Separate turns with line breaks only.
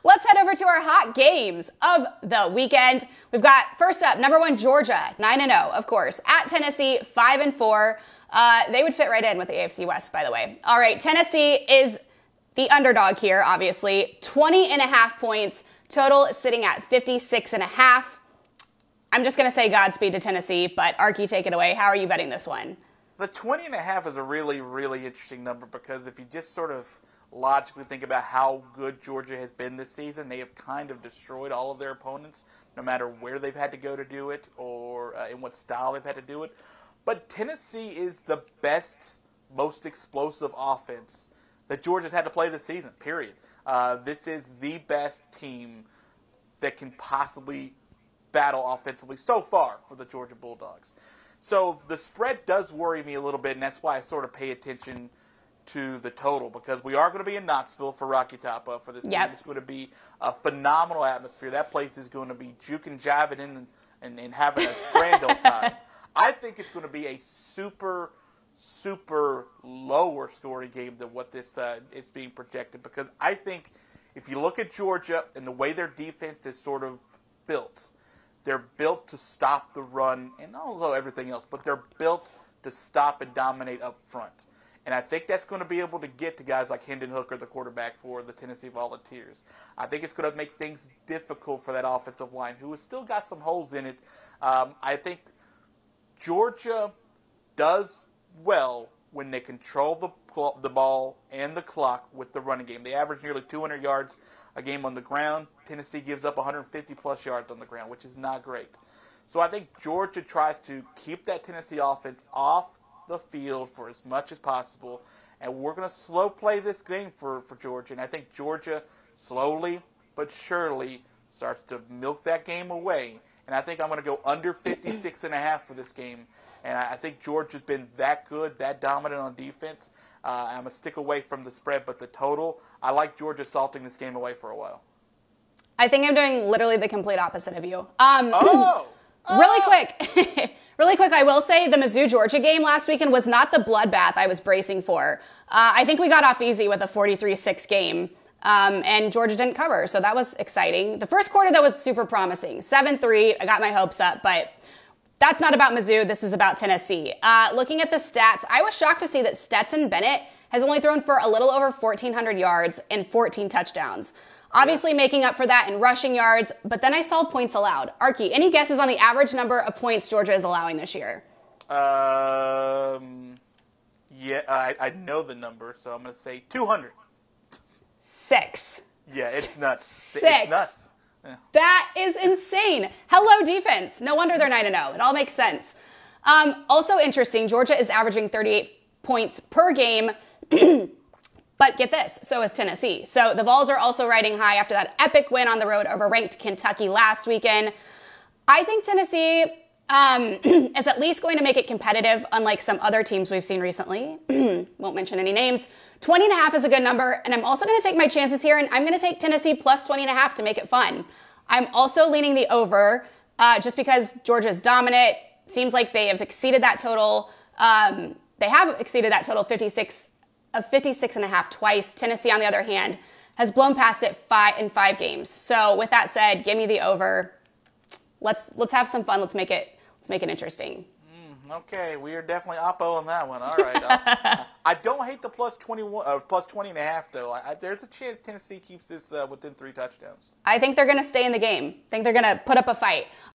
Let's head over to our hot games of the weekend. We've got, first up, number 1, Georgia, 9-0, of course. At Tennessee, 5-4. They would fit right in with the AFC West, by the way. All right, Tennessee is the underdog here, obviously. 20.5 points. Total sitting at 56.5. I'm just going to say Godspeed to Tennessee, but Arky, take it away. How are you betting this one?
The 20.5 is a really, really interesting number because if you just sort of logically think about how good Georgia has been this season, they have kind of destroyed all of their opponents, no matter where they've had to go to do it or in what style they've had to do it. But Tennessee is the best, most explosive offense that Georgia's had to play this season, period. This is the best team that can possibly battle offensively so far for the Georgia Bulldogs. So the spread does worry me a little bit, and that's why I sort of pay attention to the total, because we are going to be in Knoxville for Rocky Top for this game. It's going to be a phenomenal atmosphere. That place is going to be juking, jiving, and having a grand old time. I think it's going to be a super, super lower scoring game than what this is being projected, because I think if you look at Georgia and the way their defense is sort of built, they're built to stop the run and also everything else, but they're built to stop and dominate up front. And I think that's going to be able to get to guys like Hendon Hooker, the quarterback for the Tennessee Volunteers. I think it's going to make things difficult for that offensive line, who has still got some holes in it. I think Georgia does well when they control the ball and the clock with the running game. They average nearly 200 yards a game on the ground. Tennessee gives up 150-plus yards on the ground, which is not great. So I think Georgia tries to keep that Tennessee offense off the field for as much as possible, and we're going to slow play this game for Georgia. And I think Georgia slowly but surely starts to milk that game away. And I think I'm going to go under 56.5 for this game. And I think Georgia's been that good, that dominant on defense. I'm going to stick away from the spread, but the total, I like Georgia salting this game away for a while.
I think I'm doing literally the complete opposite of you.
Really
quick, I will say the Mizzou-Georgia game last weekend was not the bloodbath I was bracing for. I think we got off easy with a 43-6 game, and Georgia didn't cover, so that was exciting. The first quarter, that was super promising. 7-3, I got my hopes up, but that's not about Mizzou. This is about Tennessee. Looking at the stats, I was shocked to see that Stetson Bennett has only thrown for a little over 1,400 yards and 14 touchdowns. Obviously making up for that in rushing yards, but then I saw points allowed. Arky, any guesses on the average number of points Georgia is allowing this year?
Yeah, I know the number, so I'm going to say 200.
6.
Yeah, it's nuts.
6.
It's nuts. Yeah.
That is insane. Hello, defense. No wonder they're 9-0. It all makes sense. Also interesting, Georgia is averaging 38 points per game. But get this, so is Tennessee. So the Vols are also riding high after that epic win on the road over ranked Kentucky last weekend. I think Tennessee is at least going to make it competitive, unlike some other teams we've seen recently. Won't mention any names. 20.5 is a good number, and I'm also going to take my chances here, and I'm going to take Tennessee plus 20.5 to make it fun. I'm also leaning the over, just because Georgia's dominant. Seems like they have exceeded that total. They have exceeded that total 56.5 twice. Tennessee, on the other hand, has blown past it in 5 games. So with that said, give me the over. Let's have some fun. Let's make it interesting.
Okay, we are definitely oppo on that one. All right. I don't hate the plus 20.5 though. There's a chance Tennessee keeps this within 3 touchdowns.
I think they're going to stay in the game. I think they're going to put up a fight.